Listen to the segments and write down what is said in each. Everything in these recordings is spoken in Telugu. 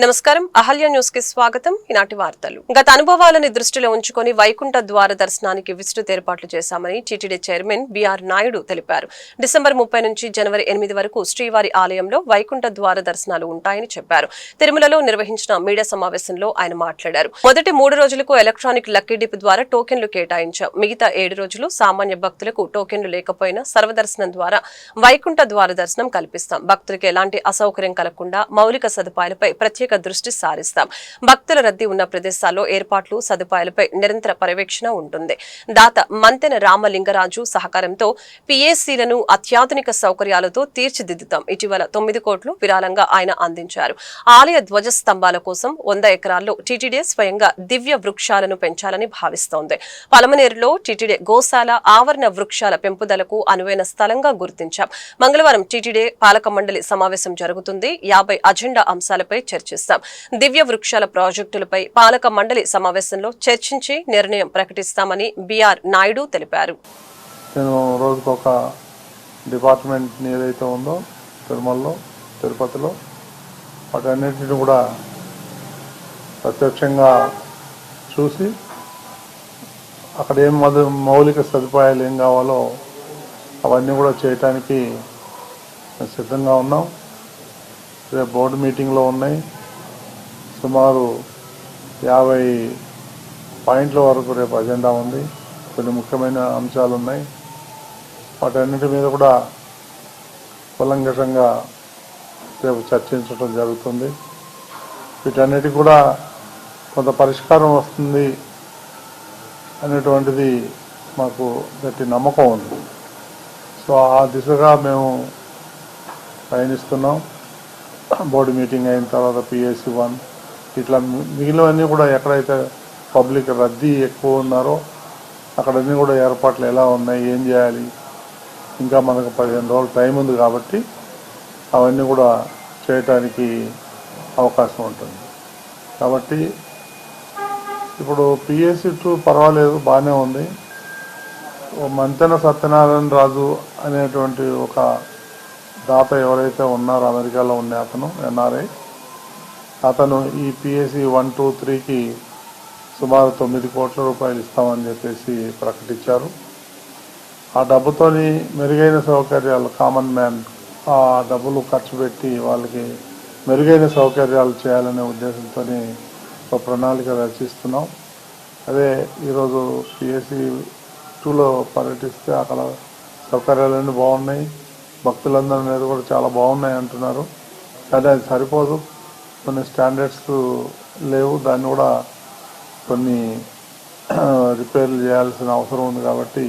నమస్కారం అహల్య న్యూస్ కి స్వాగతం. ఈనాటి వార్తలు. గత అనుభవాలను దృష్టిలో ఉంచుకొని వైకుంఠ ద్వార దర్శనానికి విస్తృత ఏర్పాట్లు చేశామని టీటీడీ చైర్మన్ బిఆర్ నాయుడు తెలిపారు. డిసెంబర్ 30 నుంచి జనవరి 8 వరకు శ్రీవారి ఆలయంలో వైకుంఠ ద్వార దర్శనాలు ఉంటాయని చెప్పారు. తిరుమలలో నిర్వహించిన మీడియా సమావేశంలో ఆయన మాట్లాడారు. మొదటి 3 రోజులకు ఎలక్ట్రానిక్ లక్కీ డిప్ ద్వారా టోకెన్లు కేటాయించాం. మిగతా 7 రోజులు సామాన్య భక్తులకు టోకెన్లు లేకపోయినా సర్వదర్శనం ద్వారా వైకుంఠ ద్వార దర్శనం కల్పిస్తాం. భక్తులకు ఎలాంటి అసౌకర్యం కలగకుండా మౌలిక సదుపాయాలపై ప్రత్యేక దృష్టి సారిస్తాం. భక్తుల రద్దీ ఉన్న ప్రదేశాల్లో ఏర్పాట్లు సదుపాయాలపై నిరంతర పర్యవేక్షణ ఉంటుంది. దాత మంతెన రామలింగరాజు సహకారంతో పిఏసీలను అత్యాధునిక సౌకర్యాలతో తీర్చిదిద్దుతాం. ఇటీవల 9 కోట్లు విరాళంగా ఆయన అందించారు. ఆలయ ధ్వజ స్తంభాల కోసం 100 ఎకరాల్లో టీటీడీ స్వయంగా దివ్య వృక్షాలను పెంచాలని భావిస్తోంది. పలమనేరులో టీటీడీ గోశాల ఆవరణ వృక్షాల పెంపుదలకు అనువైన స్థలంగా గుర్తించాం. మంగళవారం టీటీడీ పాలక మండలి సమావేశం జరుగుతుంది. 50 అజెండా అంశాలపై చర్చిస్తాం. దివ్య వృక్షాల ప్రాజెక్టులపై పాలక మండలి సమావేశంలో చర్చించి నిర్ణయం ప్రకటిస్తామని బిఆర్ నాయుడు తెలిపారు. నేను రోజుకొక డిపార్ట్మెంట్ ఏదైతే ఉందో తిరుమలలో తిరుపతిలో వాటన్నిటిని కూడా ప్రత్యక్షంగా చూసి అక్కడ ఏం మౌలిక సదుపాయాలు ఏం కావాలో అవన్నీ కూడా చేయటానికి సిద్ధంగా ఉన్నాం. రేపు బోర్డు మీటింగ్లో ఉన్నాయి. సుమారు 50 పాయింట్ల వరకు రేపు అజెండా ఉంది. కొన్ని ముఖ్యమైన అంశాలు ఉన్నాయి. వాటన్నిటి మీద కూడా కూలంకషంగా రేపు చర్చించడం జరుగుతుంది. వీటన్నిటి కూడా కొంత పరిష్కారం వస్తుంది అనేటువంటిది మాకు గట్టి నమ్మకం ఉంది. సో ఆ దిశగా మేము పయనిస్తున్నాం. బోర్డు మీటింగ్ అయిన తర్వాత పిఎస్సి 1 ఇట్లా మిగిలినవన్నీ కూడా ఎక్కడైతే పబ్లిక్ రద్దీ ఎక్కువ ఉన్నారో అక్కడన్నీ కూడా ఏర్పాట్లు ఎలా ఉన్నాయి, ఏం చేయాలి, ఇంకా మనకు 15 రోజులు టైం ఉంది కాబట్టి అవన్నీ కూడా చేయటానికి అవకాశం ఉంటుంది. కాబట్టి ఇప్పుడు పిఎస్సి 2 పర్వాలేదు, బాగానే ఉంది. మంతెన సత్యనారాయణ రాజు అనేటువంటి ఒక దాత ఎవరైతే ఉన్నారో అమెరికాలో ఉండే అతను ఎన్ఆర్ఐ, అతను ఈ పిఎస్సి 1, 2, 3కి సుమారు 9 కోట్ల రూపాయలు ఇస్తామని చెప్పేసి ప్రకటించారు. ఆ డబ్బుతోని మెరుగైన సౌకర్యాలు కామన్ మ్యాన్ ఆ డబ్బులు ఖర్చు పెట్టి వాళ్ళకి మెరుగైన సౌకర్యాలు చేయాలనే ఉద్దేశంతో ఒక ప్రణాళిక రచిస్తున్నాం. అదే ఈరోజు పిఎస్సి 2లో పర్యటిస్తే అక్కడ సౌకర్యాలన్నీ బాగున్నాయి, భక్తులందరూ అనేది కూడా చాలా బాగున్నాయి అంటున్నారు. కానీ అది సరిపోదు, కొన్ని స్టాండర్డ్స్ లేవు. దాన్ని కూడా కొన్ని రిపేర్లు చేయాల్సిన అవసరం ఉంది కాబట్టి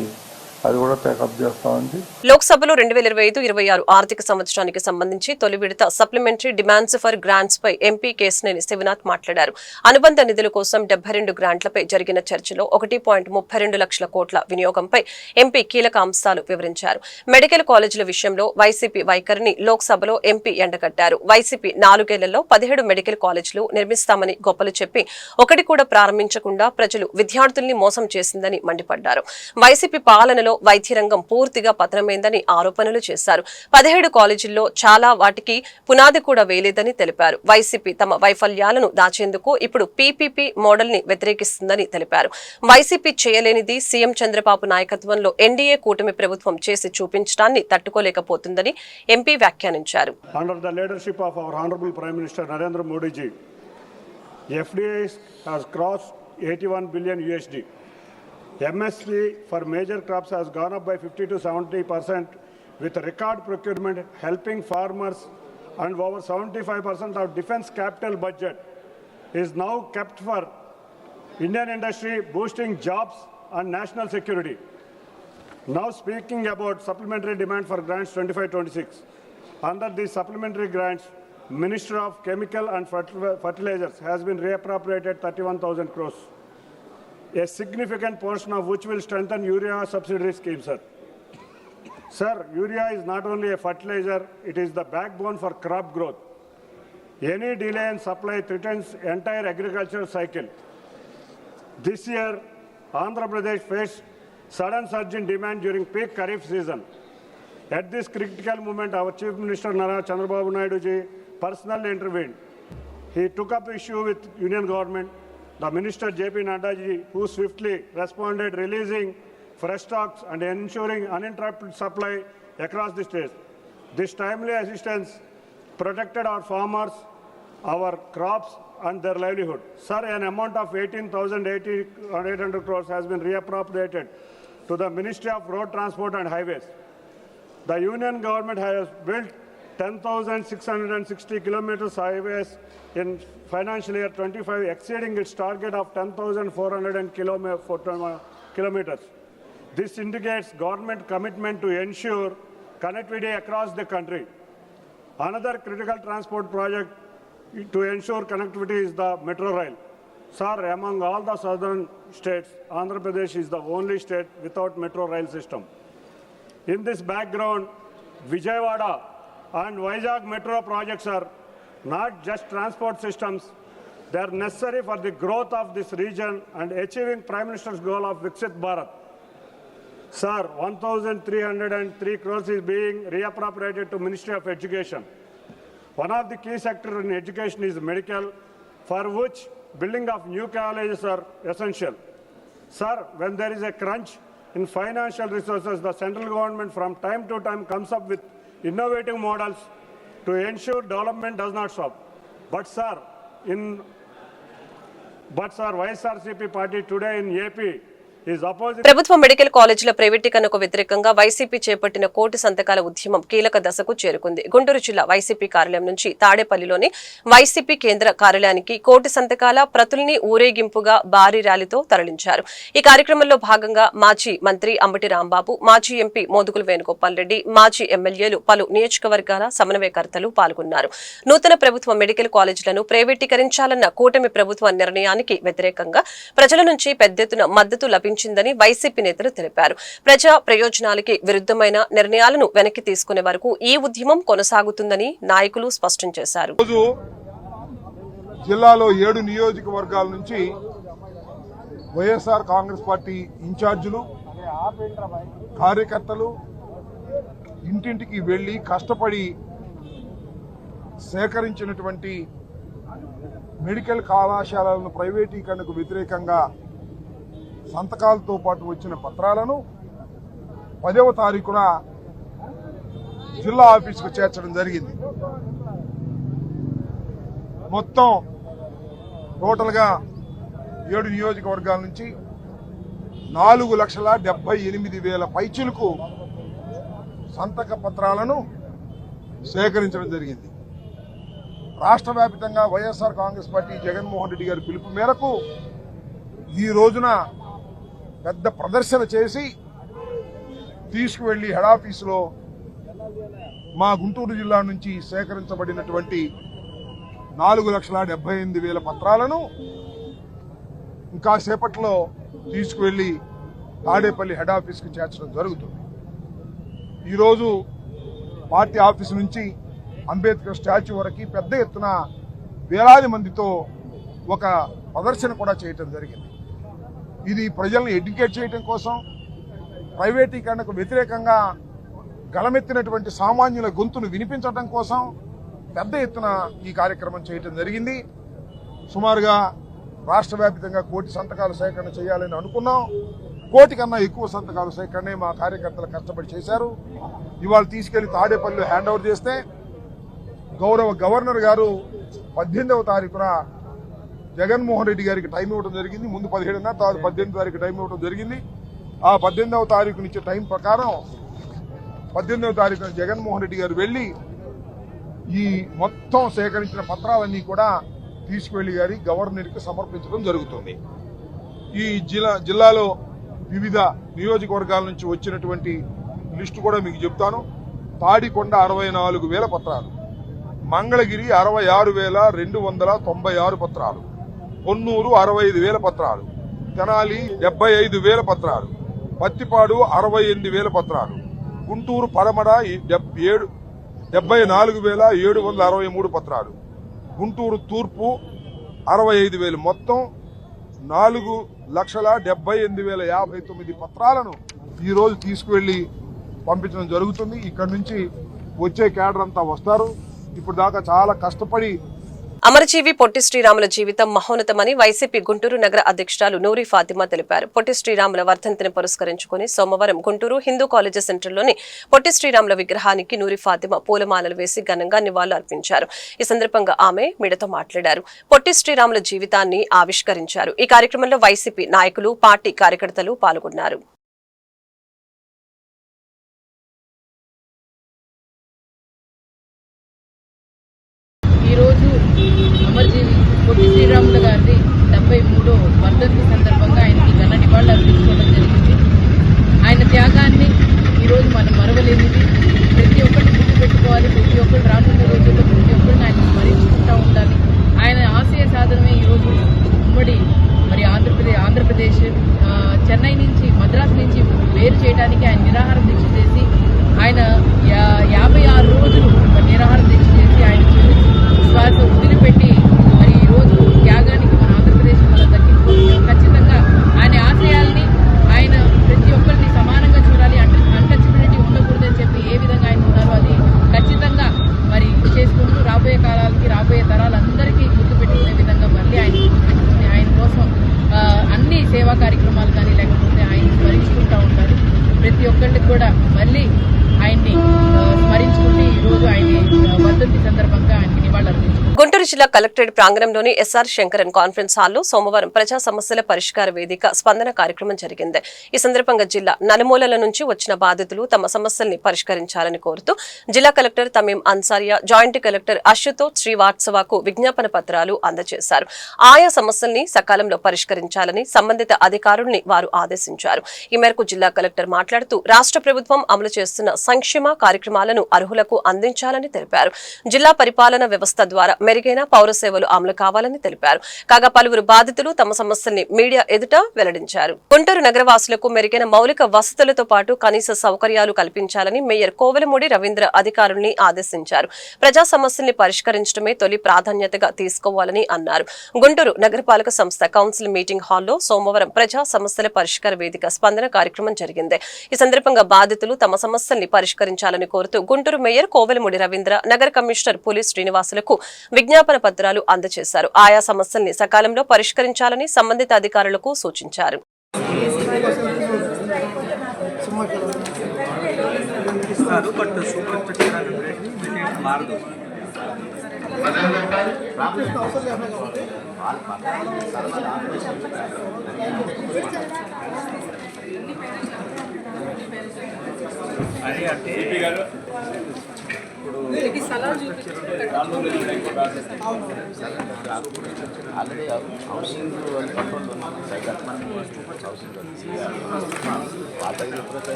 అది కూడా టేకప్ చేస్తామండి. లోక్సభలో 2025-26 ఆర్థిక సంవత్సరానికి సంబంధించి తొలి విడత సప్లిమెంటరీ డిమాండ్స్ ఫర్ గ్రాంట్స్ పై ఎంపీ కేశినేని శివనాథ్ మాట్లాడారు. అనుబంధ నిధుల కోసం 72 గ్రాంట్లపై జరిగిన చర్చలో 1.32 లక్షల కోట్ల వినియోగంపై ఎంపీ కీలక అంశాలు వివరించారు. మెడికల్ కాలేజీల విషయంలో వైసీపీ వైఖరిని లోక్సభలో ఎంపీ ఎండగట్టారు. వైసీపీ 4 ఏళ్లలో 17 మెడికల్ కాలేజీలు నిర్మిస్తామని గొప్పలు చెప్పి ఒకటి కూడా ప్రారంభించకుండా ప్రజలు విద్యార్థుల్ని మోసం చేసిందని మండిపడ్డారు. వైసీపీ పాలనలో వైద్య రంగం పూర్తిగా పతనమైందని ఆరోపణలు చేశారు. 17 కాలేజీల్లో చాలా వాటికి పునాది కూడా వేయలేదని తెలిపారు. వైసీపీ తమ వైఫల్యాలను దాచేందుకు ఇప్పుడు పీపీపీ మోడల్ ని వ్యతిరేకిస్తుందని తెలిపారు. వైసీపీ చేయలేనిది సీఎం చంద్రబాబు నాయకత్వంలో ఎన్డీఏ కూటమి ప్రభుత్వం చేసి చూపించడాన్ని తట్టుకోలేకపోతుందని ఎంపీ వ్యాఖ్యానించారు. Under the leadership of our Honorable Prime Minister Narendra Modi ji, FDI has crossed 81 billion USD. MSP for major crops has gone up by 50 to 70% with record procurement helping farmers, and over 75% of defense capital budget is now kept for Indian industry, boosting jobs and national security. Now speaking about supplementary demand for grants 25-26. Under these supplementary grants, Minister of Chemical and Fertilizers has been reappropriated 31,000 crores. A significant portion of which will strengthen urea subsidy scheme, sir. Sir, urea is not only a fertilizer, it is the backbone for crop growth. Any delay in supply threatens entire agricultural cycle. This year, Andhra Pradesh faced sudden surge in demand during peak Kharif season. At this critical moment, our Chief Minister Nara Chandrababu Naidu ji personally intervened. he took up issue with Union government. The Minister J.P. Nadda ji, who swiftly responded, releasing fresh stocks and ensuring uninterrupted supply across the states. This timely assistance protected our farmers, our crops and their livelihood. Sir, an amount of 18,800 crores has been reappropriated to the Ministry of Road Transport and Highways. The Union government has built 10,660 kilometers highways in financial year 25, exceeding its target of 10,400 kilometers. This indicates government commitment to ensure connectivity across the country. Another critical transport project to ensure connectivity is the metro rail. Sir, among all the southern states, Andhra Pradesh is the only state without metro rail system. In this background, Vijayawada and Vizag metro projects are not just transport systems, they are necessary for the growth of this region and achieving Prime Minister's goal of Viksit Bharat. Sir, 1,303 crores is being reappropriated to Ministry of Education. One of the key sectors in education is medical, for which building of new colleges are essential. Sir, when there is a crunch in financial resources, the central government from time to time comes up with innovative models to ensure development does not stop. But sir, YSRCP party today in AP is opposing. ప్రభుత్వ మెడికల్ కాలేజీల ప్రైవేటీకరణకు వ్యతిరేకంగా వైసీపీ చేపట్టిన కోటి సంతకాల ఉద్యమం కీలక దశకు చేరుకుంది. గుంటూరు జిల్లా వైసీపీ కార్యాలయం నుంచి తాడేపల్లిలోని వైసీపీ కేంద్ర కార్యాలయానికి కోటి సంతకాల ప్రతుల్ని ఊరేగింపుగా భారీ ర్యాలీతో తరలించారు. ఈ కార్యక్రమంలో భాగంగా మాజీ మంత్రి అంబటి రాంబాబు, మాజీ ఎంపీ మోదుగుల వేణుగోపాల్ రెడ్డి, మాజీ ఎమ్మెల్యేలు, పలు నియోజకవర్గాల సమన్వయకర్తలు పాల్గొన్నారు. నూతన ప్రభుత్వ మెడికల్ కాలేజీలను ప్రైవేటీకరించాలన్న కూటమి ప్రభుత్వ నిర్ణయానికి వ్యతిరేకంగా ప్రజల నుంచి పెద్ద ఎత్తున మద్దతు లభించిందని వైసీపీ నేతలు తెలిపారు. ప్రజా ప్రయోజనాలకి విరుద్ధమైన నిర్ణయాలను వెనక్కి తీసుకునే వరకు ఈ ఉద్యమం కొనసాగుతుందని నాయకులు స్పష్టం చేశారు. జిల్లాలో 7 నియోజకవర్గాల నుంచి వైఎస్ఆర్ కాంగ్రెస్ పార్టీ ఇన్ఛార్జీలు, కార్యకర్తలు ఇంటింటికి వెళ్లి కష్టపడి సేకరించినటువంటి మెడికల్ కళాశాలలను ప్రైవేటీకరణకు వ్యతిరేకంగా సంతకాలతో పాటు వచ్చిన పత్రాలను 10వ తారీఖున జిల్లా ఆఫీసుకు చేర్చడం జరిగింది. మొత్తం టోటల్గా 7 నియోజకవర్గాల నుంచి 4,78,000 పైచిలకు సంతక పత్రాలను సేకరించడం జరిగింది. రాష్ట్ర వ్యాప్తంగా వైఎస్ఆర్ కాంగ్రెస్ పార్టీ జగన్మోహన్ రెడ్డి గారి పిలుపు మేరకు ఈ రోజున పెద్ద ప్రదర్శన చేసి తీసుకువెళ్లి హెడ్ ఆఫీసులో మా గుంటూరు జిల్లా నుంచి సేకరించబడినటువంటి 4,78,000 పత్రాలను ఇంకా సేపట్లో తీసుకువెళ్లి తాడేపల్లి హెడ్ ఆఫీస్కి చేర్చడం జరుగుతుంది. ఈరోజు పార్టీ ఆఫీసు నుంచి అంబేద్కర్ స్టాచ్యూ వరకు పెద్ద ఎత్తున వేలాది మందితో ఒక ప్రదర్శన కూడా చేయటం జరిగింది. ఇది ప్రజల్ని ఎడ్యుకేట్ చేయడం కోసం, ప్రైవేటీకరణకు వ్యతిరేకంగా గళమెత్తినటువంటి సామాన్యుల గొంతును వినిపించడం కోసం పెద్ద ఎత్తున ఈ కార్యక్రమం చేయటం జరిగింది. సుమారుగా రాష్ట్ర వ్యాప్తంగా 1 కోటి సంతకాలు సేకరణ చేయాలని అనుకున్నాం. 1 కోటి కన్నా ఎక్కువ సంతకాలు సేకరణే మా కార్యకర్తలు కష్టపడి చేశారు. ఇవాళ తీసుకెళ్లి తాడేపల్లిలో హ్యాండ్ ఓవర్ చేస్తే గౌరవ గవర్నర్ గారు 18వ తారీఖున జగన్మోహన్ రెడ్డి గారికి టైం ఇవ్వడం జరిగింది. ముందు 17న, తర్వాత 18వ తారీఖు టైం ఇవ్వడం జరిగింది. ఆ 18వ తారీఖునిచ్చే ఇచ్చే టైం ప్రకారం 18వ తారీఖున జగన్మోహన్ రెడ్డి గారు వెళ్లి ఈ మొత్తం సేకరించిన పత్రాలన్నీ కూడా తీసుకువెళ్లి గారి గవర్నర్కి సమర్పించడం జరుగుతుంది. ఈ జిల్లాలో వివిధ నియోజకవర్గాల నుంచి వచ్చినటువంటి లిస్టు కూడా మీకు చెప్తాను. తాడికొండ 64,000 పత్రాలు, మంగళగిరి 66,296 పత్రాలు, పొన్నూరు 65,000 పత్రాలు, తెనాలి 75,000 పత్రాలు, పత్తిపాడు 68,000 పత్రాలు, గుంటూరు పరమడ 74,763 పత్రాలు, గుంటూరు తూర్పు 65,000, మొత్తం 4,78,059 పత్రాలను ఈ రోజు తీసుకువెళ్లి పంపించడం జరుగుతుంది. ఇక్కడ నుంచి వచ్చే క్యాడర్ అంతా వస్తారు. ఇప్పుడు దాకా చాలా కష్టపడి అమరజీవి పొట్టి శ్రీరాముల జీవితం మహోన్నతమని వైసీపీ గుంటూరు నగర అధ్యక్షురాలు నూరి ఫాతిమా తెలిపారు. పొట్టి శ్రీరాముల వర్ధంతిని పురస్కరించుకుని సోమవారం గుంటూరు హిందూ కాలేజీ సెంటర్లోని పొట్టి శ్రీరాముల విగ్రహానికి నూరి ఫాతిమా పూలమాలలు వేసి ఘనంగా నివాళులు అర్పించారు. ఈ సందర్భంగా ఆమె మీడియాతో మాట్లాడారు. పొట్టి శ్రీరాముల జీవితాన్ని ఆవిష్కరించారు. ఈ కార్యక్రమంలో వైసీపీ నాయకులు, పార్టీ కార్యకర్తలు పాల్గొన్నారు. అమరజీవి పొట్టి శ్రీరాములు గారిది 73వ వర్ధంతి సందర్భంగా ఆయనకి ఘన నివాళులు అర్పించుకోవడం జరిగింది. ఆయన త్యాగాన్ని ఈరోజు మనం మరవలేనిది. ప్రతి ఒక్కరిని గుర్తుపెట్టుకోవాలి. ప్రతి ఒక్కరు రానున్న రోజుల్లో ప్రతి ఒక్కరిని ఆయన స్మరించుకుంటూ ఉండాలి. ఆయన ఆశయ సాధనమే ఈరోజు ఉమ్మడి ఆంధ్రప్రదేశ్ చెన్నై నుంచి మద్రాసు నుంచి వేరు చేయడానికి ఆయన నిరాహార దీక్ష చేసి ఆయన 56 రోజులు నిరాహార దీక్ష చేసి ఆయన శ్వాస వదిలిపెట్టి మరి ఈ రోజు త్యాగానికి మన ఆంధ్రప్రదేశ్ మనం దక్కించుకోవచ్చు. ఖచ్చితంగా ఆయన ఆశయాల్ని ఆయన ప్రతి ఒక్కరిని సమానంగా చూడాలి, అన్టచబిలిటీ ఉండకూడదని చెప్పి ఏ విధంగా ఆయన ఉన్నారో అది ఖచ్చితంగా మరి చేసుకుంటూ రాబోయే కాలాలకి రాబోయే తరాలందరికీ గుర్తుపెట్టుకునే విధంగా మళ్ళీ ఆయన కోసం అన్ని సేవా కార్యక్రమాలు కానీ లేకపోతే ఆయన స్మరించుకుంటూ ఉంటారు. ప్రతి ఒక్కరికి కూడా మళ్ళీ ఆయన్ని స్మరించుకుంటే ఈ రోజు ఆయన వర్ధంతి సందర్భంగా ఆయనకి నివాళులర్పించారు. గుంటూరు జిల్లా కలెక్టరేట్ ప్రాంగణంలోని ఎస్ఆర్ శంకరన్ కాన్ఫరెన్స్ హాల్లో సోమవారం ప్రజా సమస్యల పరిష్కార వేదిక స్పందన కార్యక్రమం జరిగింది. ఈ సందర్భంగా జిల్లా నలుమూలల నుంచి వచ్చిన బాధితులు తమ సమస్యల్ని పరిష్కరించాలని కోరుతూ జిల్లా కలెక్టర్ తమీం అన్సారియా, జాయింట్ కలెక్టర్ అశుతోష్ శ్రీవాత్సవకు విజ్ఞాపన పత్రాలు అందజేశారు. ఆయా సమస్యల్ని సకాలంలో పరిష్కరించాలని సంబంధిత అధికారుల్ని వారు ఆదేశించారు. ఈ మేరకు జిల్లా కలెక్టర్ మాట్లాడుతూ రాష్ట్ర ప్రభుత్వం అమలు చేస్తున్న సంక్షేమ కార్యక్రమాలను అర్హులకు అందించాలని తెలిపారు. జిల్లా పరిపాలన వ్యవస్థ ద్వారా మెరుగైన పౌర సేవలు అమలు కావాలని తెలిపారు. కాగా పలువురు బాధితులు తమ సమస్యల్ని మీడియా ఎదుట వెల్లడించారు. గుంటూరు నగరవాసులకు మెరుగైన మౌలిక వసతులతో పాటు కనీస సౌకర్యాలు కల్పించాలని మేయర్ కోవెలమూడి రవీంద్ర అధికారుల్ని ఆదేశించారు. ప్రజా సమస్యల్ని పరిష్కరించడమే తొలి ప్రాధాన్యతగా తీసుకోవాలని అన్నారు. గుంటూరు నగరపాలక సంస్థ కౌన్సిల్ మీటింగ్ హాల్లో సోమవారం ప్రజా సమస్యల పరిష్కార వేదిక స్పందన కార్యక్రమం జరిగింది. ఈ సందర్భంగా బాధితులు తమ సమస్యల్ని పరిష్కరించాలని కోరుతూ గుంటూరు మేయర్ కోవెలమూడి రవీంద్ర, నగర కమిషనర్ పులి శ్రీనివాసులకు విజ్ఞాపన పత్రాలు అందజేశారు. ఆయా సమస్యల్ని సకాలంలో పరిష్కరించాలని సంబంధిత అధికారులకు సూచించారు.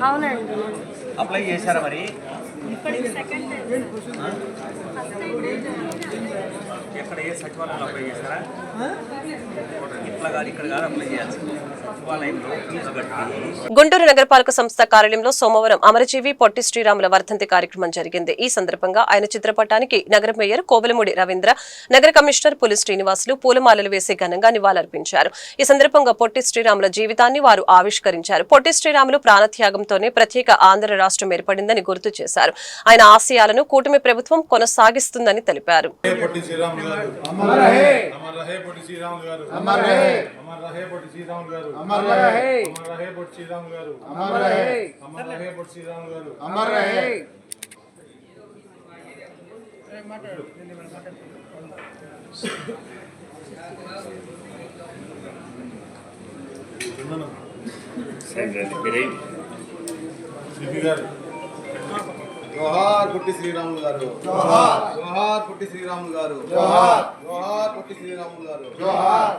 అవునండి. అప్లై చేశారా మరి? ఎక్కడ ఏ సచివాలయంలో అప్లై చేశారా? ఇట్లా కాదు, ఇక్కడ కాదు అప్లై చేయాల్సి. సచివాలయంలో ఫీజు కట్టి. గుంటూరు నగరపాలక సంస్థ కార్యాలయంలో సోమవారం అమరజీవి పొట్టి శ్రీరాముల వర్ధంతి కార్యక్రమం జరిగింది. ఈ సందర్భంగా ఆయన చిత్రపటానికి నగర మేయర్ కోవెలమూడి రవీంద్ర, నగర కమిషనర్ పులి శ్రీనివాసులు పూలమాలలు వేసి ఘనంగా నివాళులర్పించారు. ఈ సందర్భంగా పొట్టి శ్రీరాముల జీవితాన్ని వారు ఆవిష్కరించారు. పొట్టి శ్రీరాములు ప్రాణత్యాగంతోనే ప్రత్యేక ఆంధ్ర రాష్ట్రం ఏర్పడిందని గుర్తు చేశారు. ఆయన ఆశయాలను కూటమి ప్రభుత్వం కొనసాగిస్తుందని తెలిపారు. జోహార్ పొట్టి శ్రీరాములు గారు, జోహార్ పొట్టి శ్రీరాములు గారు, జోహార్ పొట్టి శ్రీరాములు గారు, జోహార్.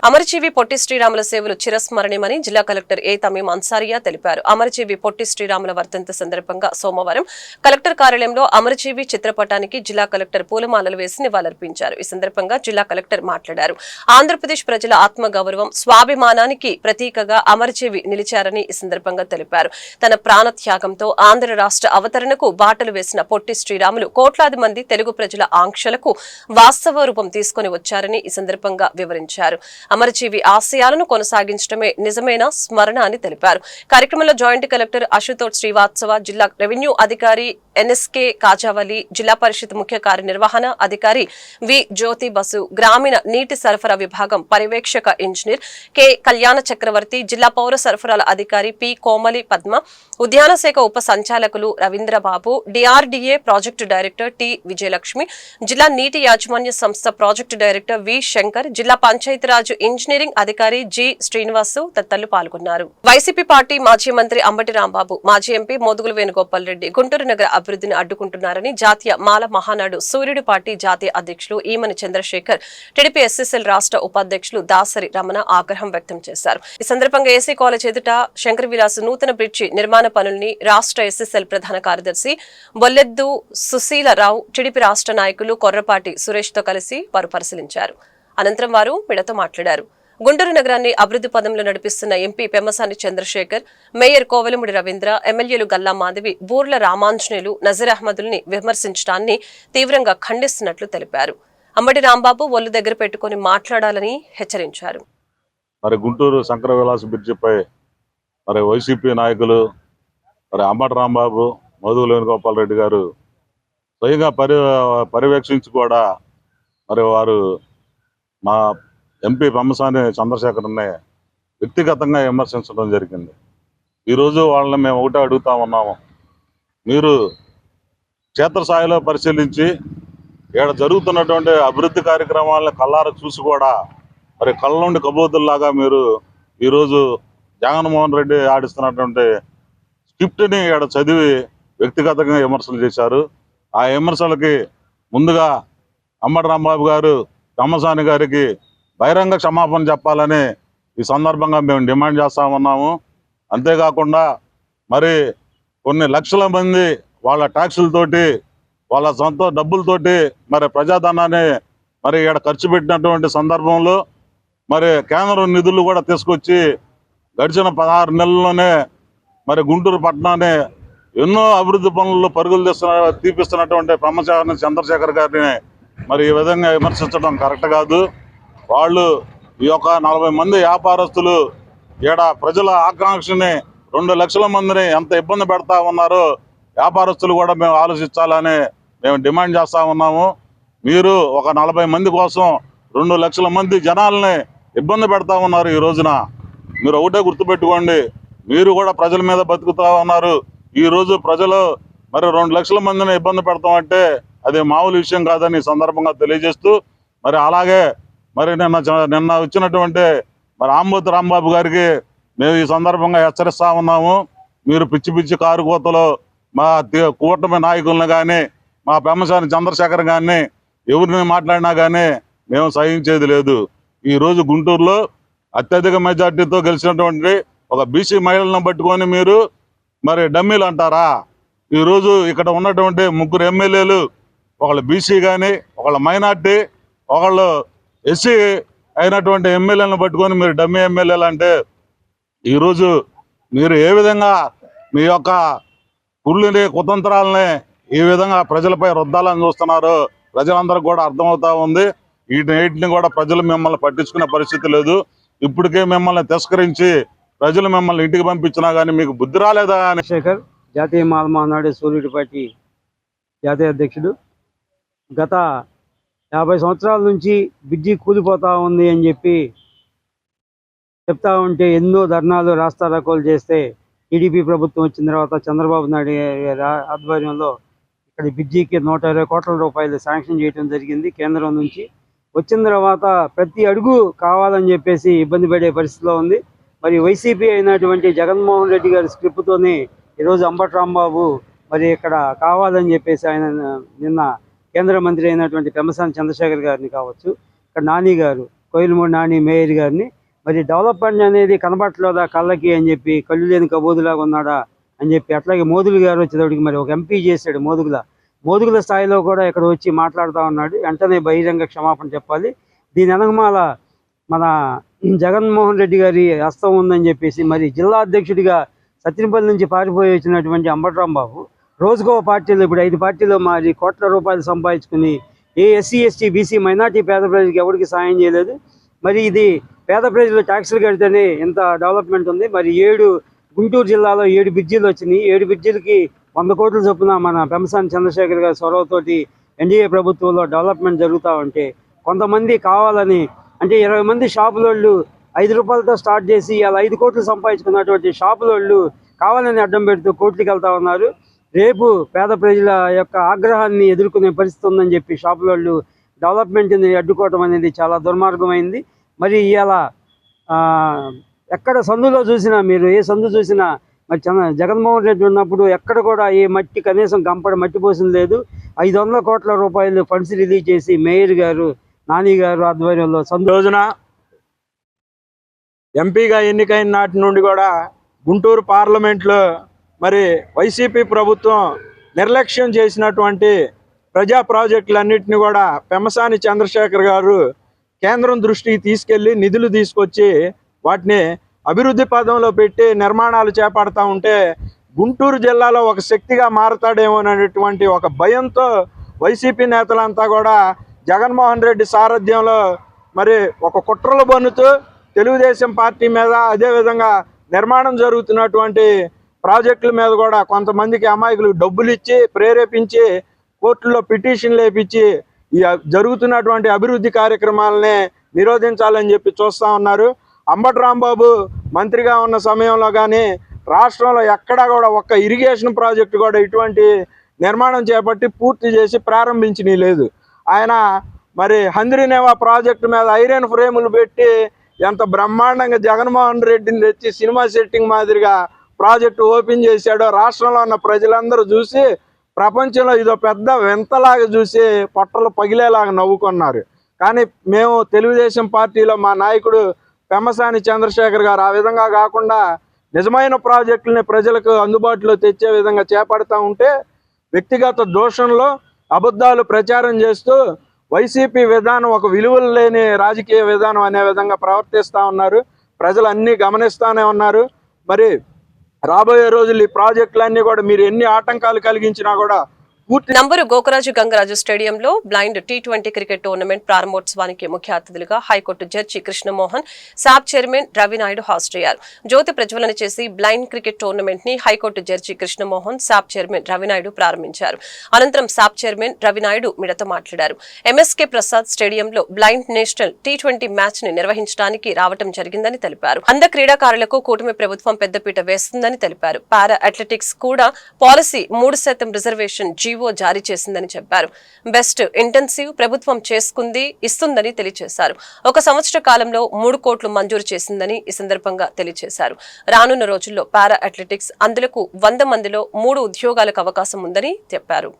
అమరజీవి పొట్టి శ్రీరాముల సేవలు చిరస్మరణీయమని జిల్లా కలెక్టర్ ఏ తమీం అన్సారియా తెలిపారు. అమరజీవి పొట్టి శ్రీరాముల వర్ధంతి సందర్భంగా సోమవారం కలెక్టర్ కార్యాలయంలో అమరజీవి చిత్రపటానికి జిల్లా కలెక్టర్ పూలమాలలు వేసి నివాళులర్పించారు. ఈ సందర్భంగా జిల్లా కలెక్టర్ మాట్లాడారు. ఆంధ్రప్రదేశ్ ప్రజల ఆత్మగౌరవం, స్వాభిమానానికి ప్రతీకగా అమరజీవి నిలిచారని ఈ సందర్భంగా తెలిపారు. తన ప్రాణత్యాగంతో ఆంధ్ర రాష్ట్ర అవతరణకు బాటలు వేసిన పొట్టి శ్రీరాములు కోట్లాది మంది తెలుగు ప్రజల ఆంక్షలకు వాస్తవ రూపం తీసుకుని వచ్చారని ఈ సందర్భంగా వివరించారు. అమరజీవి ఆశయాలను కొనసాగించడమే నిజమైన స్మరణ అని తెలిపారు. కార్యక్రమంలో జాయింట్ కలెక్టర్ అశుతోష్ శ్రీవాత్సవ, జిల్లా రెవెన్యూ అధికారి ఎన్ఎస్కే కాజావలి, జిల్లా పరిషత్ ముఖ్య కార్యనిర్వహణ అధికారి వి జ్యోతి బసు, గ్రామీణ నీటి సరఫరా విభాగం పర్యవేక్షక ఇంజనీర్ కె కళ్యాణ చక్రవర్తి, జిల్లా పౌర సరఫరాల అధికారి పి కోమలి పద్మ, ఉద్యాన శాఖ ఉప సంచాలకులు Ravindra Babu, DRDA project director T Vijayalakshmi, జిల్లా నీటి యాజమాన్య సంస్థ ప్రాజెక్టు డైరెక్టర్ వి శంకర్, జిల్లా పంచాయతీరాజ్ ఇంజనీరింగ్ అధికారి జి శ్రీనివాసు తదితరులు పాల్గొన్నారు. వైసీపీ పార్టీ మాజీ మంత్రి అంబటి రాంబాబు, మాజీ ఎంపీ మోదుగుల వేణుగోపాల్ రెడ్డి గుంటూరు నగర అభివృద్ధిని అడ్డుకుంటున్నారని జాతీయ మాల మహానాడు సూర్యుడు పార్టీ జాతీయ అధ్యక్షులు ఈమని చంద్రశేఖర్, టీడీపీ ఎస్ఎస్ఎల్ రాష్ట్ర ఉపాధ్యక్షులు దాసరి రమణ ఆగ్రహం వ్యక్తం చేశారు. ఈ సందర్భంగా ఏసీ కాలేజ్ ఎదుట శంకర్ విలాస్ నూతన బ్రిడ్జి నిర్మాణ పనుల్ని రాష్ట్ర ఎస్ఎస్ఎల్ ప్రధాన కార్యదర్శి బొల్లెద్దు సుశీలరావు, టీడీపీ రాష్ట్ర నాయకులు కొర్రపాటి సురేష్ తో కలిసి వారు పరిశీలించారు. అనంతరం వారు మీడియాతో మాట్లాడారు. గుంటూరు నగరాన్ని అభివృద్ధి పదంలో నడిపిస్తున్న ఎంపీ పెమ్మసాని చంద్రశేఖర్, మేయర్ కోవెలముడి రవీంద్ర, ఎమ్మెల్యేలు గల్లా మాధవి, బూర్ల రామాంజనేయులు, నజీర్ అహ్మదుల్ని విమర్శించడాన్ని తీవ్రంగా ఖండిస్తున్నట్లు తెలిపారు. అంబటి రాంబాబు ఒళ్ళు దగ్గర పెట్టుకుని మాట్లాడాలని హెచ్చరించారు. మరి గుంటూరు శంకర విలాస్ బ్రిడ్జిపై మరి వైసీపీ నాయకులు మరి అంబటి రాంబాబు, మోదుగుల వేణుగోపాల్ రెడ్డి గారు స్వయంగా పర్యవేక్షించి కూడా మరి వారు మా ఎంపీ పెమ్మసాని చంద్రశేఖర్ని వ్యక్తిగతంగా విమర్శించడం జరిగింది. ఈరోజు వాళ్ళని మేము ఒకటే అడుగుతా ఉన్నాము, మీరు క్షేత్రస్థాయిలో పరిశీలించి ఇక్కడ జరుగుతున్నటువంటి అభివృద్ధి కార్యక్రమాలను కళ్ళారా చూసి కూడా మరి కళ్ళ నుండి కబోతుల్లాగా మీరు ఈరోజు జగన్మోహన్ రెడ్డి ఆడిస్తున్నటువంటి స్క్రిప్ట్ని ఇక్కడ చదివి వ్యక్తిగతంగా విమర్శలు చేశారు. ఆ విమర్శలకి ముందుగా అంబటి రాంబాబు గారు పెమ్మసాని గారికి బహిరంగ క్షమాపణ చెప్పాలని ఈ సందర్భంగా మేము డిమాండ్ చేస్తా ఉన్నాము. అంతేకాకుండా మరి కొన్ని లక్షల మంది వాళ్ళ ట్యాక్సులతోటి, వాళ్ళ సొంత డబ్బులతోటి మరి ప్రజాధనాన్ని మరి ఇక్కడ ఖర్చు పెట్టినటువంటి సందర్భంలో మరి కేంద్రం నిధులు కూడా తీసుకొచ్చి గడిచిన 16 నెలల్లోనే మరి గుంటూరు పట్టణాన్ని ఎన్నో అభివృద్ధి పనుల్లో పరుగులు తీపిస్తున్నటువంటి పెమ్మసాని చంద్రశేఖర్ గారిని మరి ఈ విధంగా విమర్శించడం కరెక్ట్ కాదు. వాళ్ళు ఈ యొక్క 40 మంది వ్యాపారస్తులు ఈడ ప్రజల ఆకాంక్షని 2 లక్షల మందిని ఎంత ఇబ్బంది పెడతా ఉన్నారో వ్యాపారస్తులు కూడా మేము ఆలోచించాలని మేము డిమాండ్ చేస్తా ఉన్నాము. మీరు ఒక 40 మంది కోసం 2 లక్షల మంది జనాల్ని ఇబ్బంది పెడతా ఉన్నారు. ఈ రోజున మీరు ఒకటే గుర్తుపెట్టుకోండి, మీరు కూడా ప్రజల మీద బతుకుతా ఉన్నారు. ఈ రోజు ప్రజలు మరి 2 లక్షల మందిని ఇబ్బంది పెడతామంటే అది మామూలు విషయం కాదని సందర్భంగా తెలియజేస్తూ, మరి అలాగే మరి నిన్న వచ్చినటువంటి మరి ఆంబోతు రాంబాబు గారికి మేము ఈ సందర్భంగా హెచ్చరిస్తా ఉన్నాము. మీరు పిచ్చి పిచ్చి కారు కోతలు మా కూటమి నాయకులను కానీ, మా పెమ్మసాని చంద్రశేఖర్ కానీ ఎవరిని మాట్లాడినా కానీ మేము సహించేది లేదు. ఈరోజు గుంటూరులో అత్యధిక మెజార్టీతో గెలిచినటువంటి ఒక బీసీ మహిళలను పట్టుకొని మీరు మరి డమ్మీలు అంటారా? ఈరోజు ఇక్కడ ఉన్నటువంటి 3 ఎమ్మెల్యేలు, ఒకళ్ళు బీసీ కానీ, ఒకళ్ళు మైనార్టీ, ఒకళ్ళు ఎస్సీ అయినటువంటి ఎమ్మెల్యేలను పట్టుకొని మీరు డమ్మీ ఎమ్మెల్యేలు అంటే ఈరోజు మీరు ఏ విధంగా మీ యొక్క కుళ్ళని కుతంత్రాలని ఈ విధంగా ప్రజలపై రుద్దాలని చూస్తున్నారో ప్రజలందరికీ కూడా అర్థమవుతా ఉంది. వీటిని కూడా ప్రజలు మిమ్మల్ని పట్టించుకునే పరిస్థితి లేదు. ఇప్పటికే మిమ్మల్ని తిరస్కరించి ప్రజలు మిమ్మల్ని ఇంటికి పంపించినా కానీ మీకు బుద్ధి రాలేదా అని. శేఖర్, జాతీయ మాల మహానాడు సూర్యుడి పార్టీ జాతీయ అధ్యక్షుడు. గత 50 సంవత్సరాల నుంచి బ్రిడ్జి కూలిపోతా ఉంది అని చెప్పి చెప్తా ఉంటే ఎన్నో ధర్నాలు, రాస్తారోకోలు చేస్తే టీడీపీ ప్రభుత్వం వచ్చిన తర్వాత చంద్రబాబు నాయుడు గారి ఆధ్వర్యంలో ఇక్కడ బ్రిడ్జికి 120 కోట్ల రూపాయలు శాంక్షన్ చేయడం జరిగింది కేంద్రం నుంచి. వచ్చిన తర్వాత ప్రతి అడుగు కావాలని చెప్పేసి ఇబ్బంది పడే పరిస్థితిలో ఉంది. మరి వైసీపీ అయినటువంటి జగన్మోహన్ రెడ్డి గారి స్క్రిప్ట్తోనే ఈరోజు అంబటి రాంబాబు మరి ఇక్కడ కావాలని చెప్పేసి ఆయన నిన్న కేంద్ర మంత్రి అయినటువంటి పెమ్మసాని చంద్రశేఖర్ గారిని కావచ్చు, ఇక్కడ నాని గారు, కోయిలమూడి నాని మేయర్ గారిని, మరి డెవలప్మెంట్ అనేది కనబట్టలేదా కళ్ళకి అని చెప్పి, కళ్ళు లేని కబోదులాగా ఉన్నాడా అని చెప్పి, అట్లాగే మోదుగుల గారు వచ్చేటప్పటికి మరి ఒక ఎంపీ చేశాడు మోదుగుల స్థాయిలో కూడా ఇక్కడ వచ్చి మాట్లాడుతూ ఉన్నాడు. వెంటనే బహిరంగ క్షమాపణ చెప్పాలి. దీని వెనకమాల మన జగన్మోహన్ రెడ్డి గారి హస్తం ఉందని చెప్పేసి, మరి జిల్లా అధ్యక్షుడిగా సత్తినపల్లి నుంచి పారిపోయి వచ్చినటువంటి అంబటరాంబాబు రోజుకో పార్టీలో, ఇప్పుడు 5 పార్టీలో మారి కోట్ల రూపాయలు సంపాదించుకుని ఏ ఎస్సీ ఎస్టీ బీసీ మైనార్టీ పేద ప్రజలకు ఎవరికి సాయం చేయలేదు. మరి ఇది పేద ప్రజలు ట్యాక్సులు కడితేనే ఇంత డెవలప్మెంట్ ఉంది. మరి గుంటూరు జిల్లాలో 7 బ్రిడ్జీలు వచ్చినాయి. 7 బ్రిడ్జీలకి 100 కోట్ల చొప్పున మన పెంసాని చంద్రశేఖర్ గారి చొరవతోటి ఎన్డీఏ ప్రభుత్వంలో డెవలప్మెంట్ జరుగుతూ ఉంటే, కొంతమంది కావాలని అంటే 20 మంది షాపులోళ్ళు 5 రూపాయలతో స్టార్ట్ చేసి అలా 5 కోట్లు సంపాదించుకున్నటువంటి షాపులోళ్ళు కావాలని అడ్డం పెడుతూ కోర్టుకి వెళ్తా ఉన్నారు. రేపు పేద ప్రజల యొక్క ఆగ్రహాన్ని ఎదుర్కొనే పరిస్థితి ఉందని చెప్పి షాపులోళ్ళు డెవలప్మెంట్ని అడ్డుకోవడం అనేది చాలా దుర్మార్గమైంది. మరి ఇవాళ ఎక్కడ సందులో చూసినా, మీరు ఏ సందు చూసినా, మరి జగన్మోహన్ రెడ్డి ఉన్నప్పుడు ఎక్కడ కూడా ఏ మట్టి కనీసం గంపడ మట్టి పోసింది లేదు. 500 కోట్ల రూపాయలు ఫండ్స్ రిలీజ్ చేసి మేయర్ గారు, నాని గారు ఆధ్వర్యంలో రోజున ఎంపీగా ఎన్నికైన నాటి నుండి కూడా గుంటూరు పార్లమెంట్లో మరి వైసీపీ ప్రభుత్వం నిర్లక్ష్యం చేసినటువంటి ప్రజా ప్రాజెక్టులన్నింటినీ కూడా పెమ్మసాని చంద్రశేఖర్ గారు కేంద్రం దృష్టికి తీసుకెళ్లి నిధులు తీసుకొచ్చి వాటిని అభివృద్ధి పదంలో పెట్టి నిర్మాణాలు చేపడతా ఉంటే, గుంటూరు జిల్లాలో ఒక శక్తిగా మారతాడేమోననేటువంటి ఒక భయంతో వైసీపీ నేతలంతా కూడా జగన్మోహన్ రెడ్డి సారథ్యంలో మరి ఒక కుట్రలు బన్నుతూ తెలుగుదేశం పార్టీ మీద, అదేవిధంగా నిర్మాణం జరుగుతున్నటువంటి ప్రాజెక్టుల మీద కూడా కొంతమందికి అమాయకులకు డబ్బులు ఇచ్చి ప్రేరేపించి కోర్టులో పిటిషన్లు వేపించి ఈ జరుగుతున్నటువంటి అభివృద్ధి కార్యక్రమాలని నిరోధించాలని చెప్పి చూస్తూ ఉన్నారు. అంబటరాంబాబు మంత్రిగా ఉన్న సమయంలో కానీ రాష్ట్రంలో ఎక్కడా కూడా ఒక్క ఇరిగేషన్ ప్రాజెక్టు కూడా ఇటువంటి నిర్మాణం చేపట్టి పూర్తి చేసి ప్రారంభించినవి లేదు. ఆయన మరి హంద్రీనేవా ప్రాజెక్టు మీద ఐరన్ ఫ్రేములు పెట్టి ఎంత బ్రహ్మాండంగా జగన్మోహన్ రెడ్డిని తెచ్చి సినిమా సెట్టింగ్ మాదిరిగా ప్రాజెక్టు ఓపెన్ చేశాడో రాష్ట్రంలో ఉన్న ప్రజలందరూ చూసి ప్రపంచంలో ఇదో పెద్ద వింతలాగా చూసి పొట్టలు పగిలేలాగా నవ్వుకున్నారు. కానీ మేము తెలుగుదేశం పార్టీలో మా నాయకుడు పెమ్మసాని చంద్రశేఖర్ గారు ఆ విధంగా కాకుండా నిజమైన ప్రాజెక్టులని ప్రజలకు అందుబాటులో తెచ్చే విధంగా చేపడతా ఉంటే, వ్యక్తిగత దోషంలో అబద్ధాలు ప్రచారం చేస్తూ వైసీపీ విధానం ఒక విలువలు లేని రాజకీయ విధానం అనే విధంగా ప్రవర్తిస్తూ ఉన్నారు. ప్రజలు అన్నీ గమనిస్తూనే ఉన్నారు. మరి రాబోయే రోజులు ఈ ప్రాజెక్టులన్నీ కూడా మీరు ఎన్ని ఆటంకాలు కలిగించినా కూడా నంబరు గోకరాజు గంగరాజు స్టేడియంలో బ్లైండ్ T20 క్రికెట్ టోర్నమెంట్ ప్రారంభోత్సవానికి ముఖ్య అతిథులుగా హైకోర్టు జడ్జి కృష్ణమోహన్, సాబ్ చైర్మన్ రవినాయుడు హాజరయ్యారు. జ్యోతి ప్రజ్వలన చేసి బ్లైండ్ క్రికెట్ టోర్నమెంట్ ని హైకోర్టు జడ్జి కృష్ణమోహన్, సాబ్ చైర్మన్ రవినాయుడు ప్రారంభించారు. అనంతరం సాబ్ చైర్మన్ రవినాయుడు మీడియాతో మాట్లాడారు. MSK ప్రసాద్ స్టేడియంలో బ్లైండ్ నేషనల్ T20 మ్యాచ్ ని నిర్వహించడానికి రావడం జరిగిందని తెలిపారు. అంద క్రీడాకారులకు కూటమి ప్రభుత్వం పెద్దపీట వేస్తుందని తెలిపారు. పారా అథ్లెటిక్స్ కూడా పాలసీ 3% రిజర్వేషన్ జీవో జారీ చేసిందని చెప్పారు. బెస్ట్ ఇంటెన్సివ్ ప్రభుత్వం ఇస్తుందని తెలియజేశారు. 1 సంవత్సర కాలంలో 3 కోట్లు మంజూరు చేసిందని ఈ సందర్భంగా తెలియజేశారు. రానున్న రోజుల్లో పారా అథ్లెటిక్స్ అందులకు 100 మందిలో 3 ఉద్యోగాలకు అవకాశం ఉందని చెప్పారు.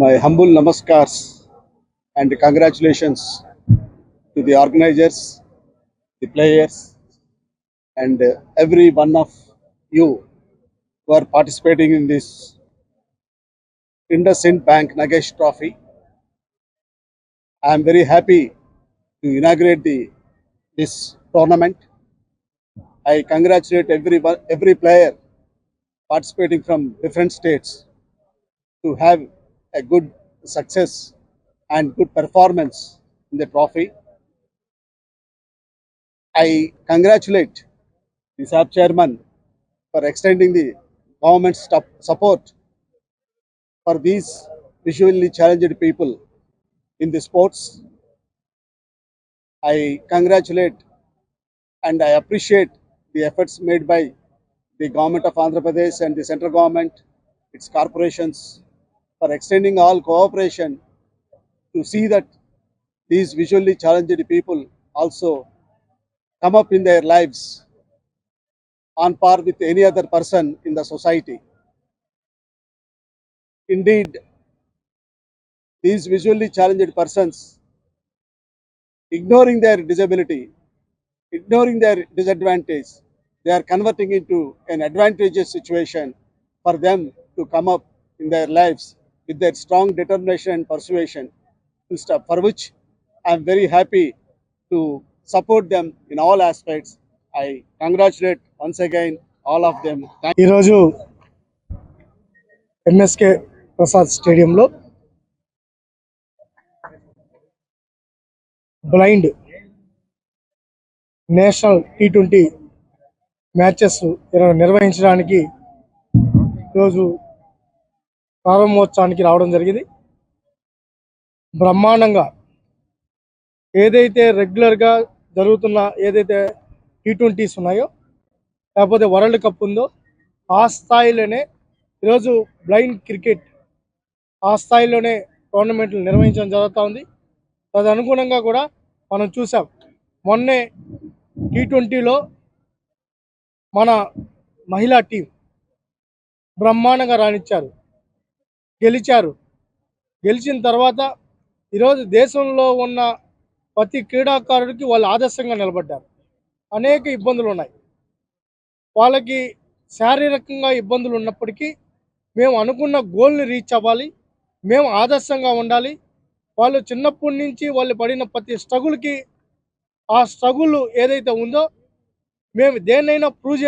My humble namaskars and congratulations to the organizers, the players, and every one of you who are participating in this IndusInd Bank Nagesh Trophy. I am very happy to inaugurate this tournament. I congratulate every player participating from different states to have a good success and good performance in the trophy. I congratulate the SAP chairman for extending the government's support for these visually challenged people in the sports. I congratulate and I appreciate the efforts made by the government of Andhra Pradesh and the central government, its corporations, for extending all cooperation to see that these visually challenged people also come up in their lives on par with any other person in the society. Indeed, these visually challenged persons, ignoring their disability, ignoring their disadvantage, they are converting into an advantageous situation for them to come up in their lives with their strong determination and persuasion to stuff, for which I am very happy to support them in all aspects. I congratulate once again all of them. ఈరోజు ఎంఎస్కే ప్రసాద్ స్టేడియంలో బ్లైండ్ నేషనల్ T20 మ్యాచెస్ నిర్వహించడానికి ఈరోజు ప్రారంభోత్సవానికి రావడం జరిగింది. బ్రహ్మాండంగా ఏదైతే రెగ్యులర్గా జరుగుతున్న ఏదైతే T20s ఉన్నాయో లేకపోతే వరల్డ్ కప్ ఉందో ఆ స్థాయిలోనే ఈరోజు బ్లైండ్ క్రికెట్ ఆ స్థాయిలోనే టోర్నమెంట్లు నిర్వహించడం జరుగుతూ ఉంది. తదనుగుణంగా కూడా మనం చూసాం, మొన్నే T20లో మన మహిళా టీం బ్రహ్మాండంగా రాణించారు, గెలిచిన తర్వాత ఈరోజు దేశంలో ఉన్న ప్రతి క్రీడాకారుడికి వాళ్ళు ఆదర్శంగా నిలబడ్డారు. అనేక ఇబ్బందులు ఉన్నాయి, వాళ్ళకి శారీరకంగా ఇబ్బందులు ఉన్నప్పటికీ మేము అనుకున్న గోల్ని రీచ్ అవ్వాలి, మేము ఆదర్శంగా ఉండాలి. వాళ్ళు చిన్నప్పటి నుంచి వాళ్ళు పడిన ప్రతి స్ట్రగుల్కి ఆ స్ట్రగుల్ ఏదైతే ఉందో మేము దేన్నైనా ప్రూవ్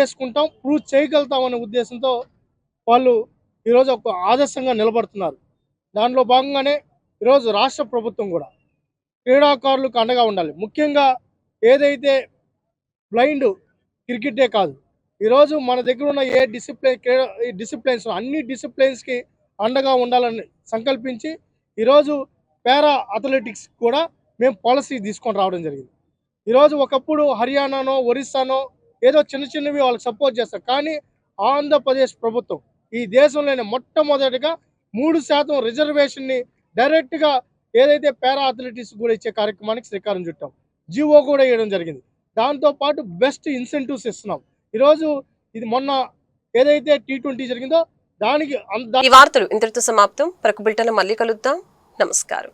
చేయగలుగుతాం అనే ఉద్దేశంతో వాళ్ళు ఈరోజు ఒక ఆదర్శంగా నిలబడుతున్నారు. దానిలో భాగంగానే ఈరోజు రాష్ట్ర ప్రభుత్వం కూడా క్రీడాకారులకు అండగా ఉండాలి. ముఖ్యంగా ఏదైతే బ్లైండ్ క్రికెటే కాదు, ఈరోజు మన దగ్గర ఉన్న ఏ డిసిప్లిన్స్ అన్ని డిసిప్లిన్స్కి అండగా ఉండాలని సంకల్పించి ఈరోజు పారా అథ్లెటిక్స్ కూడా మేము పాలసీ తీసుకొని రావడం జరిగింది. ఈరోజు ఒకప్పుడు హర్యానానో ఒరిస్సానో ఏదో చిన్నవి వాళ్ళకి సపోర్ట్ చేస్తారు, కానీ ఆంధ్రప్రదేశ్ ప్రభుత్వం ఈ దేశంలోనే మొట్టమొదటిగా 3% రిజర్వేషన్ని డైరెక్ట్గా ఏదైతే పారా అథ్లెటిక్స్ కూడా ఇచ్చే కార్యక్రమానికి శ్రీకారం చుట్టాం. జీవో కూడా ఇవ్వడం జరిగింది. దాంతోపాటు బెస్ట్ ఇన్సెంటివ్స్ ఇస్తున్నాం. ఈరోజు ఇది మొన్న ఏదైతే T20 జరిగిందో దానికి ఈ వార్తలు ఇంతటితో సమాప్తం. ప్రకు బులెటిన్లో మళ్ళీ కలుద్దాం. నమస్కారం.